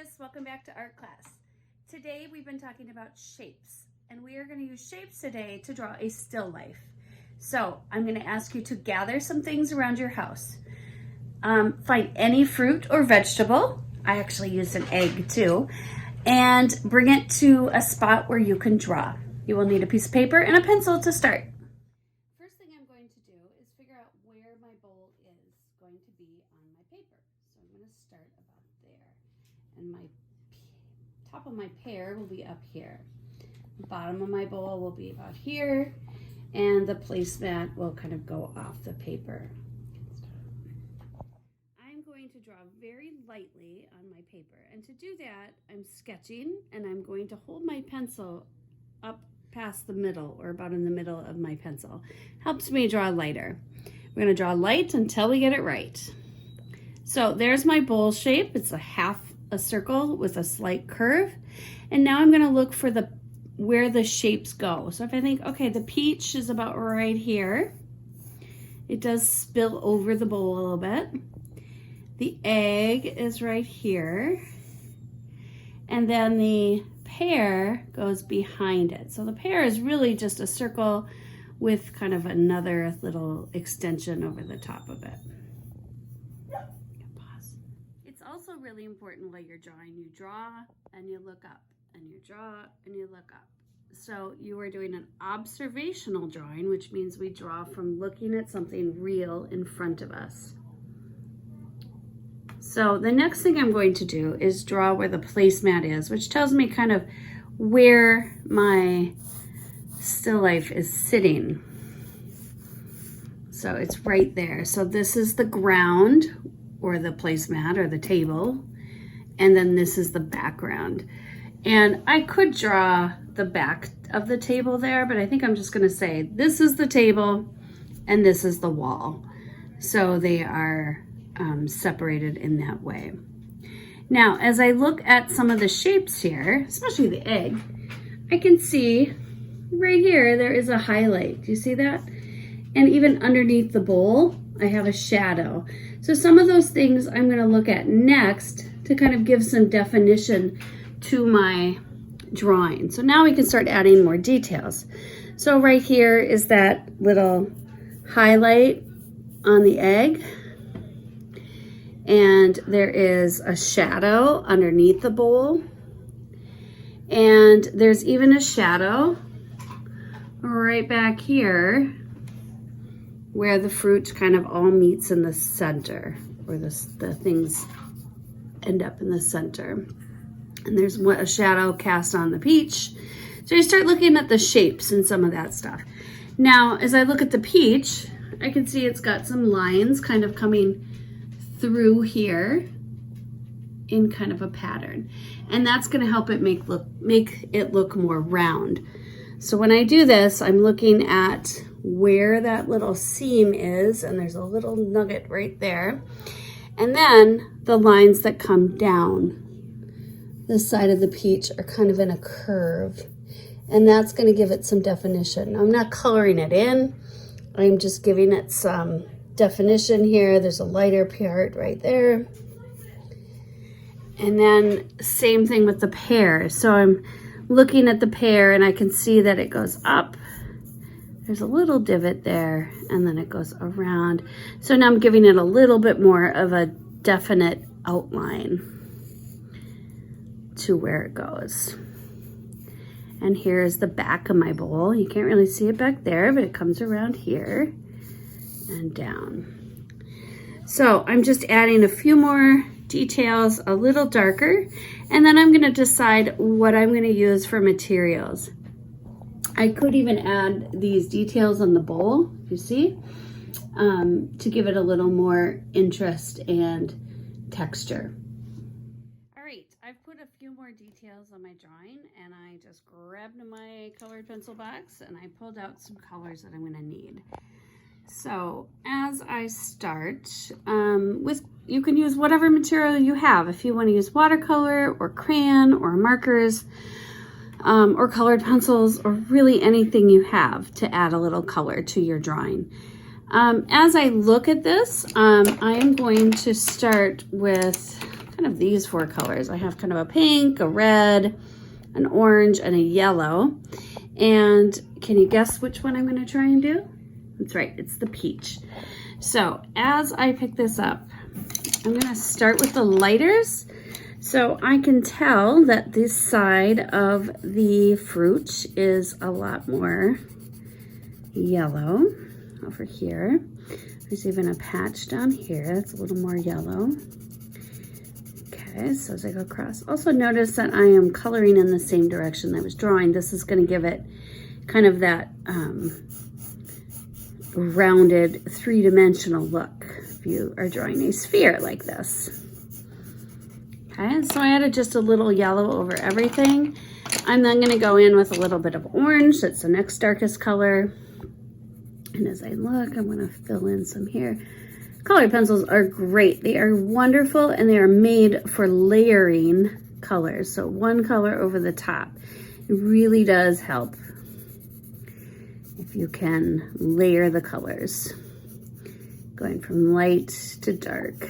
Chris, welcome back to art class. Today we've been talking about shapes, and we are going to use shapes today to draw a still life. So I'm going to ask you to gather some things around your house. Find any fruit or vegetable. I actually used an egg too. And bring it to a spot where you can draw. You will need a piece of paper and a pencil to start. First thing I'm going to do is figure out where my bowl is going to be on my paper. So I'm going to start about there. And my top of my pear will be up here. The bottom of my bowl will be about here. And the placemat will kind of go off the paper. I'm going to draw very lightly on my paper. And to do that, I'm sketching and I'm going to hold my pencil up past the middle, or about in the middle of my pencil. Helps me draw lighter. We're going to draw light until we get it right. So there's my bowl shape. It's a half a circle with a slight curve. And now I'm going to look for where the shapes go. So if I think, okay, the peach is about right here. It does spill over the bowl a little bit. The egg is right here. And then the pear goes behind it. So the pear is really just a circle with kind of another little extension over the top of it. Pause. It's also really important while you're drawing, you draw and you look up, and you draw and you look up. So you are doing an observational drawing, which means we draw from looking at something real in front of us. So the next thing I'm going to do is draw where the placemat is, which tells me kind of where my still life is sitting. So it's right there. So this is the ground, or the placemat, or the table, and then this is the background. And I could draw the back of the table there, but I think I'm just going to say this is the table and this is the wall. So they are separated in that way. Now, as I look at some of the shapes here, especially the egg, I can see right here there is a highlight. Do you see that? And even underneath the bowl, I have a shadow. So some of those things I'm going to look at next to kind of give some definition to my drawing. So now we can start adding more details. So right here is that little highlight on the egg. And there is a shadow underneath the bowl. And there's even a shadow right back here where the fruit kind of all meets in the center, or the things end up in the center. And there's a shadow cast on the peach. So you start looking at the shapes and some of that stuff. Now, as I look at the peach, I can see it's got some lines kind of coming through here in kind of a pattern, and that's going to help it make it look more round. So when I do this, I'm looking at where that little seam is, and there's a little nugget right there, and then the lines that come down the side of the peach are kind of in a curve, and that's going to give it some definition. I'm not coloring it in, I'm just giving it some definition here. There's a lighter part right there. And then same thing with the pear. So I'm looking at the pear and I can see that it goes up. There's a little divot there, and then it goes around. So now I'm giving it a little bit more of a definite outline to where it goes. And here's the back of my bowl. You can't really see it back there, but it comes around here and down. So I'm just adding a few more details, a little darker, and then I'm going to decide what I'm going to use for materials. I could even add these details on the bowl, you see, to give it a little more interest and texture. All right, I've put a few more details on my drawing, and I just grabbed my colored pencil box and I pulled out some colors that I'm going to need. So as I start, you can use whatever material you have. If you want to use watercolor or crayon or markers or colored pencils, or really anything you have to add a little color to your drawing. As I look at this, I am going to start with kind kind of these 4 colors. I have kind of a pink, a red, an orange, and a yellow. And can you guess which one I'm gonna try and do? That's right, it's the peach. So as I pick this up, I'm gonna start with the lighters. So I can tell that this side of the fruit is a lot more yellow over here. There's even a patch down here that's a little more yellow. Okay, so as I go across, also notice that I am coloring in the same direction that I was drawing. This is going to give it kind of that rounded 3-dimensional look if you are drawing a sphere like this. Okay, so I added just a little yellow over everything. I'm then going to go in with a little bit of orange. That's the next darkest color. And as I look, I'm going to fill in some here. Colored pencils are great. They are wonderful, and they are made for layering colors. So one color over the top. It really does help if you can layer the colors, going from light to dark.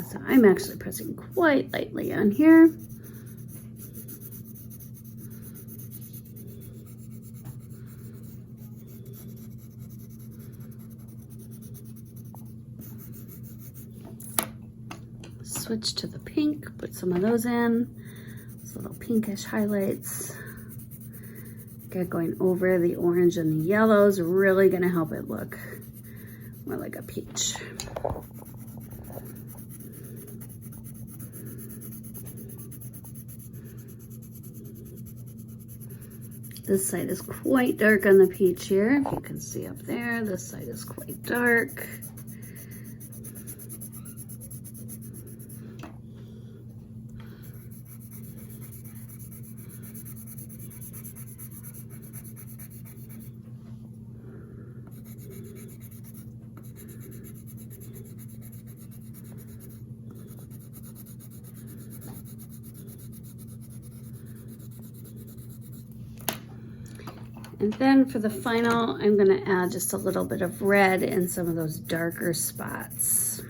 So I'm actually pressing quite lightly on here. Switch to the pink, put some of those in. Those little pinkish highlights. Okay, going over the orange and the yellow is really gonna help it look more like a peach. This side is quite dark on the peach here. If you can see up there, this side is quite dark. And then for the final, I'm going to add just a little bit of red in some of those darker spots.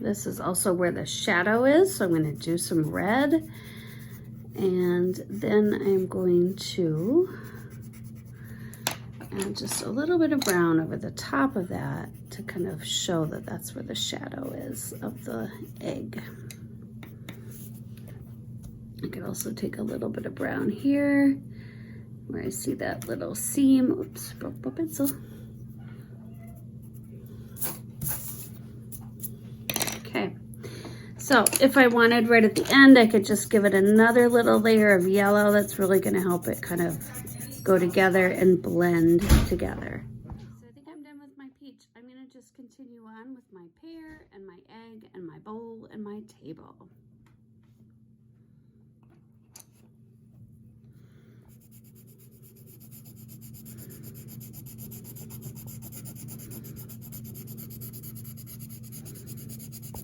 This is also where the shadow is, so I'm going to do some red. And then I'm going to add just a little bit of brown over the top of that to kind of show that that's where the shadow is of the egg. I could also take a little bit of brown here where I see that little seam. Oops, broke my pencil. Okay. So if I wanted right at the end, I could just give it another little layer of yellow. That's really going to help it kind of go together and blend together. So I think I'm done with my peach. I'm going to just continue on with my pear and my egg and my bowl and my table.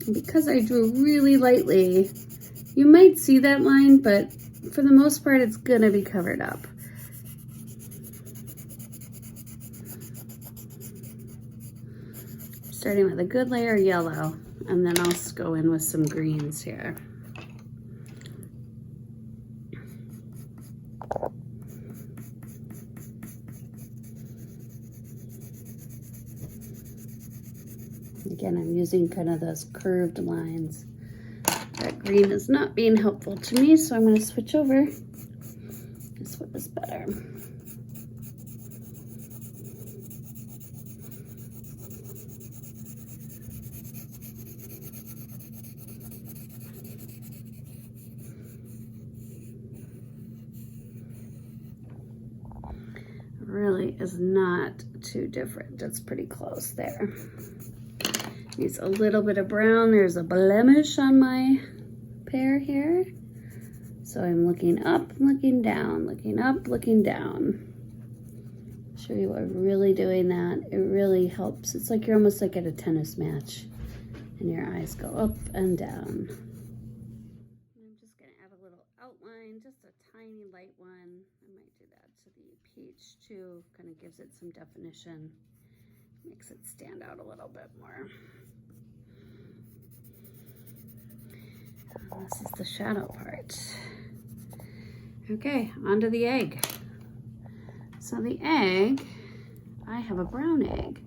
And because I drew really lightly, you might see that line, but for the most part, it's gonna be covered up. Starting with a good layer of yellow, and then I'll go in with some greens here. Again, I'm using kind of those curved lines. That green is not being helpful to me, so I'm going to switch over. This one is better. Really is not too different. It's pretty close there. Needs a little bit of brown. There's a blemish on my pear here. So I'm looking up, looking down, looking up, looking down. Show you what really doing that. It really helps. It's like you're almost like at a tennis match. and your eyes go up and down. I'm just going to add a little outline, just a tiny light one. I might do that to the peach too, kind of gives it some definition, makes it stand out a little bit more. And this is the shadow part. Okay, onto the egg. So the egg, I have a brown egg.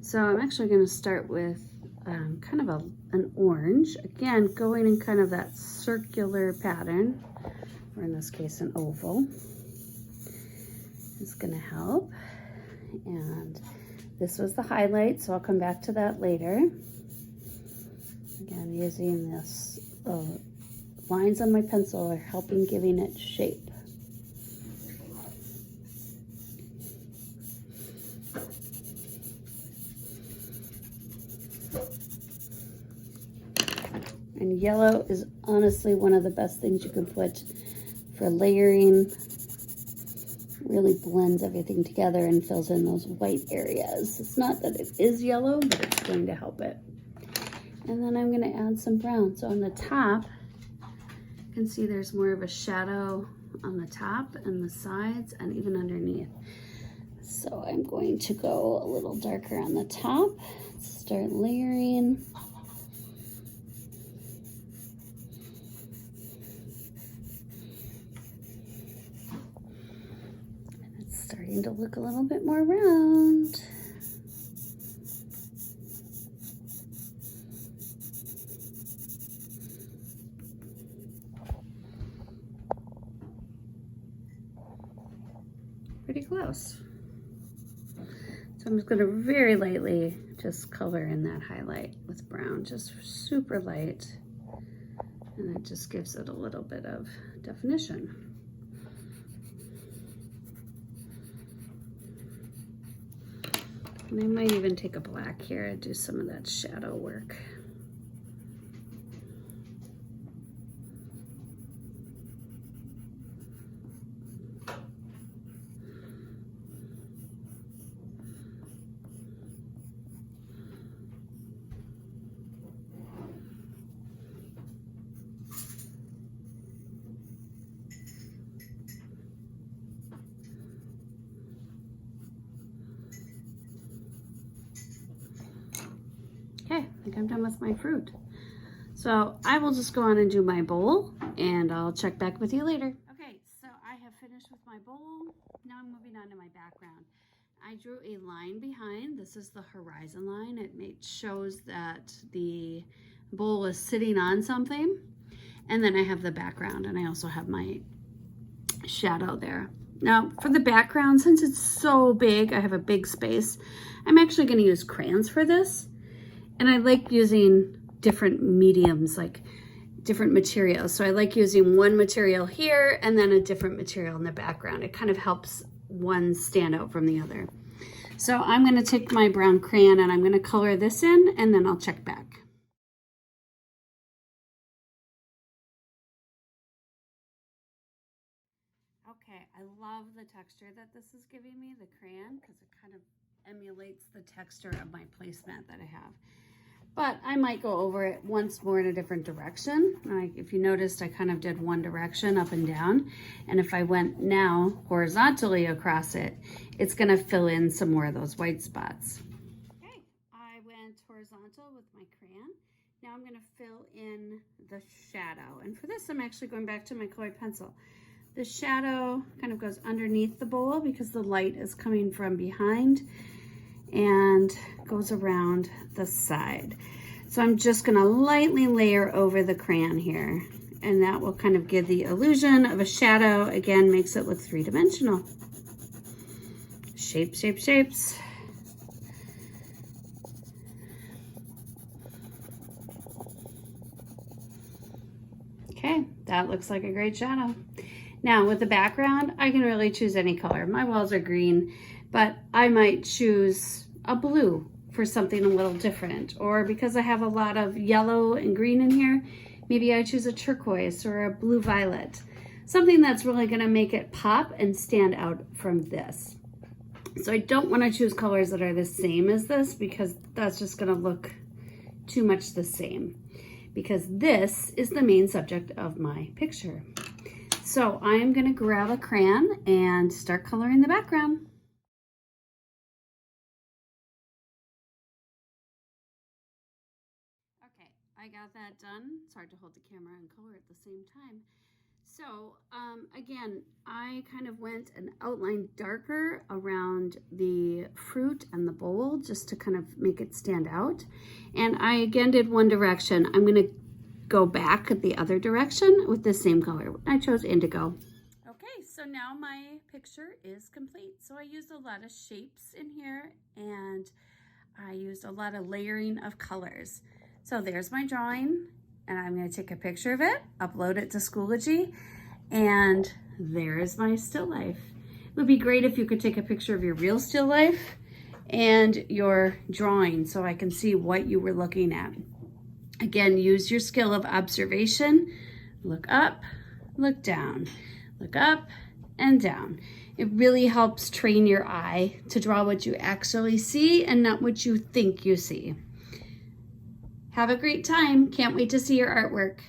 So I'm actually going to start with kind of an orange. Again, going in kind of that circular pattern, or in this case an oval. It's going to help. And this was the highlight, so I'll come back to that later. Again, using this lines on my pencil are helping giving it shape. And yellow is honestly one of the best things you can put for layering. Really blends everything together and fills in those white areas. It's not that it is yellow, but it's going to help it. And then I'm going to add some brown. So on the top, you can see there's more of a shadow on the top and the sides and even underneath. So I'm going to go a little darker on the top, start layering. And it's starting to look a little bit more round. Pretty close. So I'm just going to very lightly just color in that highlight with brown, just super light, and it just gives it a little bit of definition. And I might even take a black here and do some of that shadow work. Okay, I think I'm done with my fruit. So I will just go on and do my bowl and I'll check back with you later. Okay, so I have finished with my bowl. Now I'm moving on to my background. I drew a line behind. This is the horizon line. It shows that the bowl is sitting on something. And then I have the background and I also have my shadow there. Now for the background, since it's so big, I have a big space, I'm actually going to use crayons for this. And I like using different mediums, like different materials. So I like using one material here and then a different material in the background. It kind of helps one stand out from the other. So I'm going to take my brown crayon and I'm going to color this in and then I'll check back. Okay, I love the texture that this is giving me, the crayon, because it kind of emulates the texture of my placemat that I have. But I might go over it once more in a different direction. If you noticed, I kind of did one direction up and down. And if I went now horizontally across it, it's going to fill in some more of those white spots. Okay, I went horizontal with my crayon. Now I'm going to fill in the shadow. And for this, I'm actually going back to my colored pencil. The shadow kind of goes underneath the bowl because the light is coming from behind and goes around the side. So I'm just going to lightly layer over the crayon here, and that will kind of give the illusion of a shadow. Again, makes it look three-dimensional. Shapes, shapes, shapes. Okay, that looks like a great shadow. Now with the background, I can really choose any color. My walls are green, but I might choose a blue for something a little different. Or because I have a lot of yellow and green in here, maybe I choose a turquoise or a blue violet. Something that's really gonna make it pop and stand out from this. So I don't wanna choose colors that are the same as this because that's just gonna look, too much the same, because this is the main subject of my picture. So I'm gonna grab a crayon and start coloring the background. Okay, I got that done. It's hard to hold the camera and color at the same time. So again, I kind of went and outlined darker around the fruit and the bowl just to kind of make it stand out. And I again did one direction. I'm gonna go back the other direction with the same color. I chose indigo. Okay, so now my picture is complete. So I used a lot of shapes in here and I used a lot of layering of colors. So there's my drawing, and I'm gonna take a picture of it, upload it to Schoology, and there is my still life. It would be great if you could take a picture of your real still life and your drawing so I can see what you were looking at. Again, use your skill of observation. Look up, look down, look up and down. It really helps train your eye to draw what you actually see and not what you think you see. Have a great time. Can't wait to see your artwork.